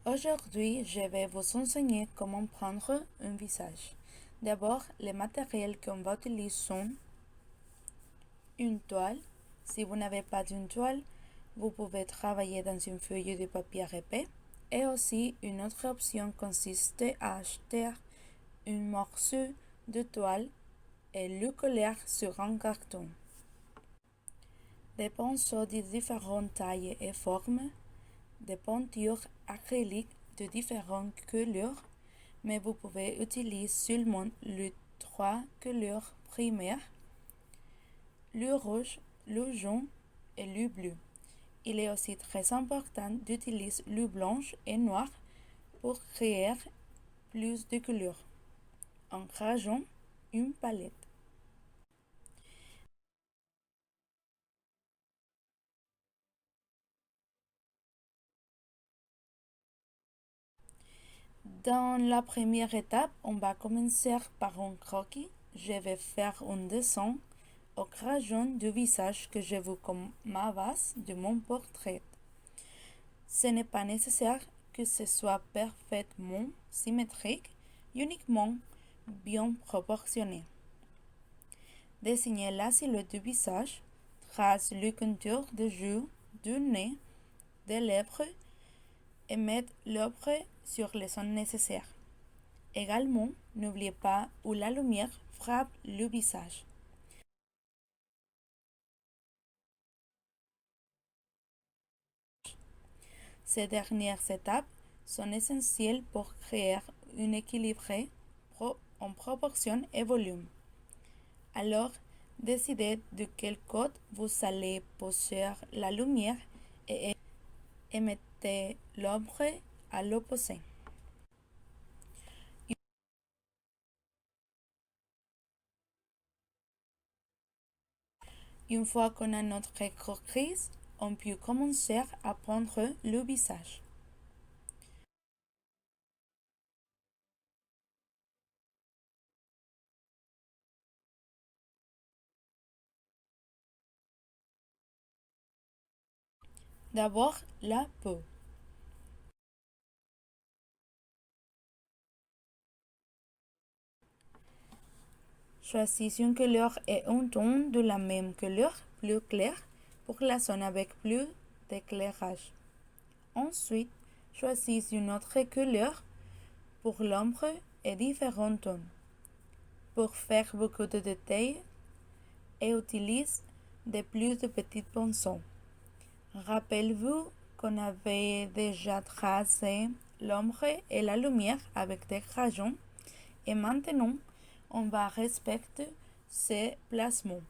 Aujourd'hui, je vais vous enseigner comment prendre un visage. D'abord, les matériels qu'on va utiliser sont une toile. Si vous n'avez pas d'une toile, vous pouvez travailler dans une feuille de papier épais. Et aussi, une autre option consiste à acheter un morceau de toile et le coller sur un carton. Des pinceaux de différentes tailles et formes, des peintures acryliques de différentes couleurs, mais vous pouvez utiliser seulement les trois couleurs primaires, le rouge, le jaune et le bleu. Il est aussi très important d'utiliser le blanc et noir pour créer plus de couleurs. En crayon, une palette. Dans la première étape, on va commencer par un croquis. Je vais faire un dessin au crayon du visage que je veux comme ma base de mon portrait. Ce n'est pas nécessaire que ce soit parfaitement symétrique, uniquement bien proportionné. Dessinez la silhouette du visage, trace le contour des joues, du nez, des lèvres et mettez l'ombre sur les zones nécessaires. Également, n'oubliez pas où la lumière frappe le visage. Ces dernières étapes sont essentielles pour créer un équilibre en proportion et volume. Alors, décidez de quel côté vous allez poser la lumière et mettez l'ombre à l'opposé. Une fois qu'on a notre croquis, on peut commencer à prendre le visage. D'abord, la peau. Choisissez une couleur et un ton de la même couleur plus clair pour la zone avec plus d'éclairage. Ensuite, choisissez une autre couleur pour l'ombre et différents tons. Pour faire beaucoup de détails, et utilise de plus de petits pinceaux. Rappelez-vous qu'on avait déjà tracé l'ombre et la lumière avec des crayons et maintenant on va respecter ces placements.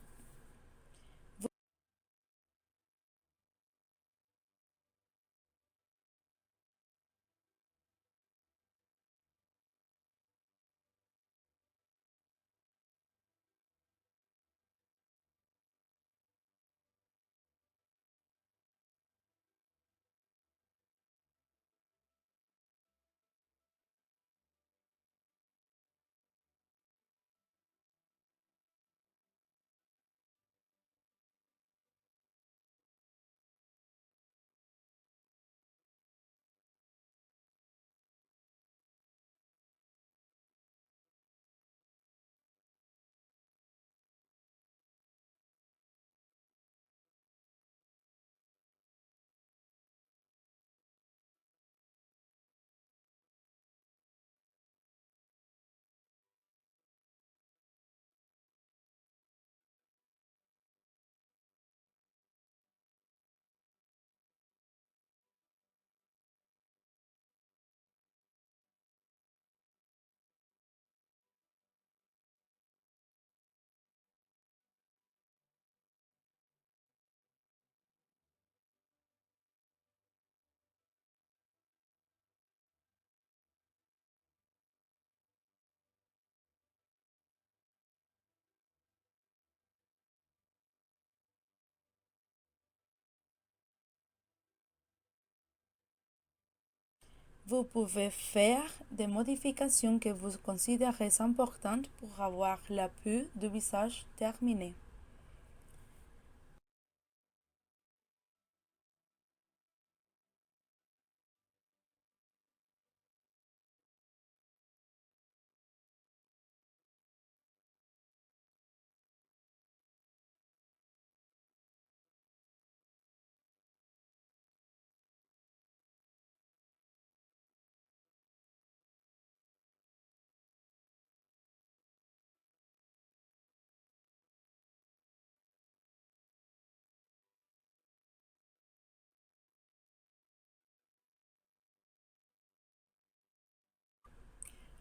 Vous pouvez faire des modifications que vous considérez importantes pour avoir la peau du visage terminée.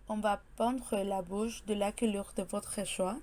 On va peindre la bouche de la couleur de votre choix.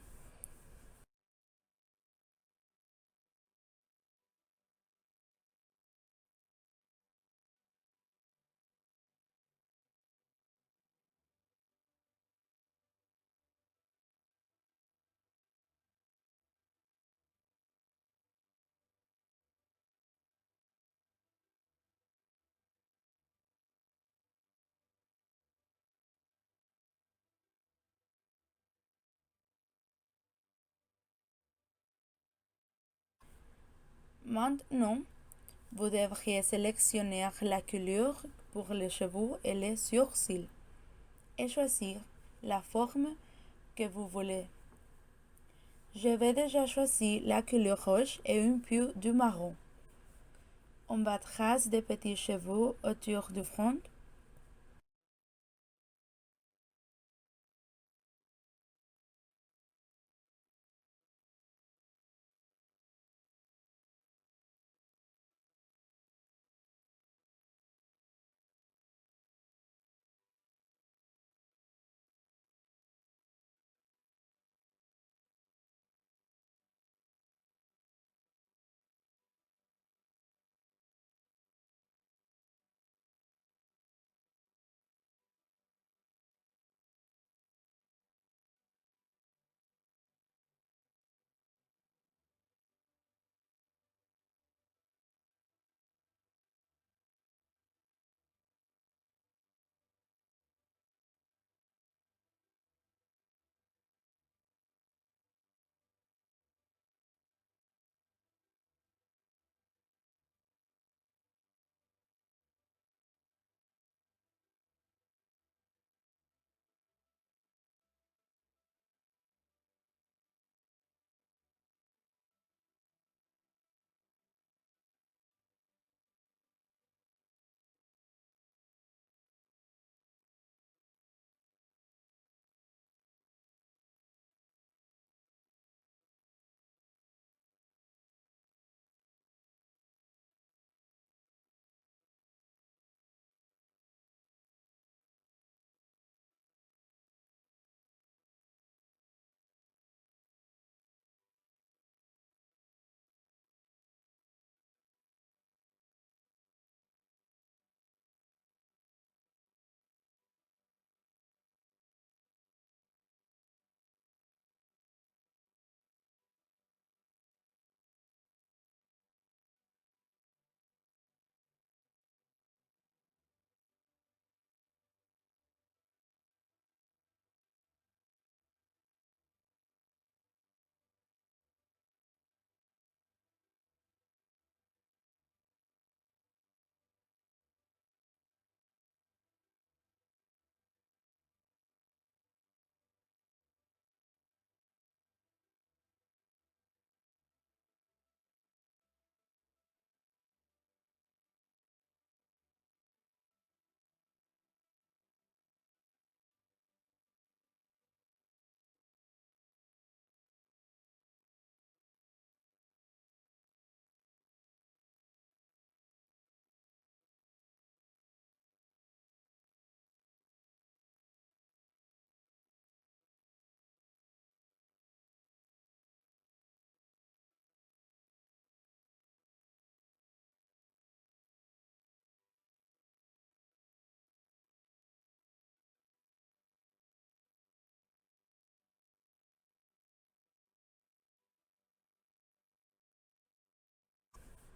Maintenant, vous devriez sélectionner la couleur pour les cheveux et les sourcils et choisir la forme que vous voulez. J'avais déjà choisi la couleur rouge et un peu du marron. On va tracer des petits cheveux autour du front.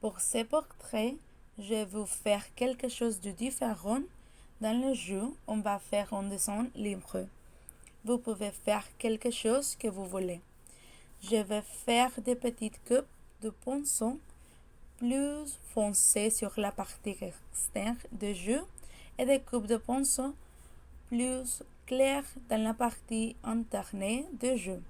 Pour ces portraits, je vais vous faire quelque chose de différent. Dans le jeu, on va faire un dessin libre. Vous pouvez faire quelque chose que vous voulez. Je vais faire des petites coupes de pinceau plus foncées sur la partie externe du jeu et des coupes de pinceau plus claires dans la partie interne du jeu.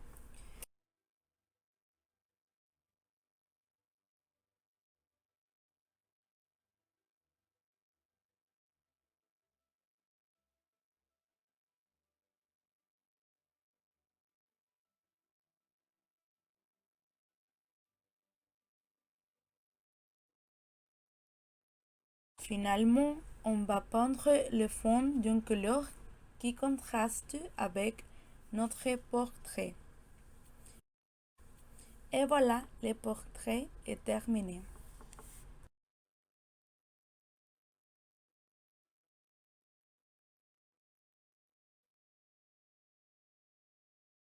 Finalement, on va peindre le fond d'une couleur qui contraste avec notre portrait. Et voilà, le portrait est terminé.